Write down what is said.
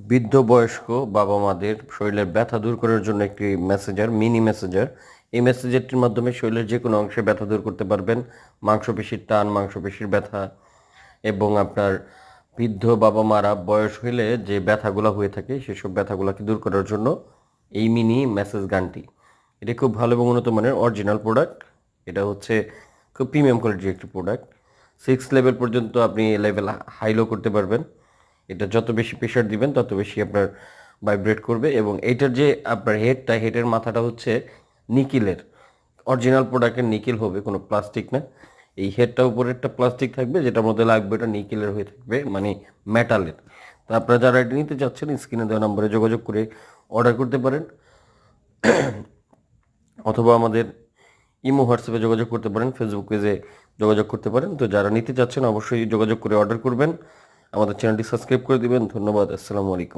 বৃদ্ধ বয়স্ক বাবা মাদের শরীরের ব্যথা দূর করার জন্য একটি মেসেঞ্জার, মিনি মেসেঞ্জার। এই মেসেঞ্জারটির মাধ্যমে শরীরের যে কোনো অংশে ব্যথা দূর করতে পারবেন। মাংসপেশির টান, মাংসপেশির ব্যথা এবং আপনার বৃদ্ধ বাবা মারা বয়স হলে যে ব্যথাগুলো হয়ে থাকে সেসব ব্যথাগুলোকে দূর করার জন্য এই মিনি মেসেজ গানটি। এটি খুব ভালো এবং উন্নত মানের অরিজিনাল প্রোডাক্ট। এটা হচ্ছে খুব প্রিমিয়াম কোয়ালিটির একটি প্রোডাক্ট। 6 লেভেল পর্যন্ত আপনি লেভেল হাইলো করতে পারবেন। এটা যত বেশি প্রেশার দিবেন তত বেশি আপনার ভাইব্রেট করবে। এবং এইটার যে আপনার হেডের মাথাটা হচ্ছে নিকেলের, অরিজিনাল প্রোডাক্টের নিকেল হবে, কোনো প্লাস্টিক না। এই হেডটা উপরেরটা প্লাস্টিক থাকবে, যেটার মধ্যে লাগবে ওটা নিকেলের হয়ে থাকবে, মানে মেটালের। তো আপনারা যারা এটা নিতে চাচ্ছেন স্ক্রিনে দেওয়া নম্বরে যোগাযোগ করে অর্ডার করতে পারেন, অথবা আমাদের ইমো হোয়াটসঅ্যাপে যোগাযোগ করতে পারেন, ফেসবুক পেজে যোগাযোগ করতে পারেন। তো যারা নিতে চাচ্ছেন অবশ্যই যোগাযোগ করে অর্ডার করবেন। আমাদের চ্যানেলটি সাবস্ক্রাইব করে দিবেন। ধন্যবাদ। আসসালামু আলাইকুম।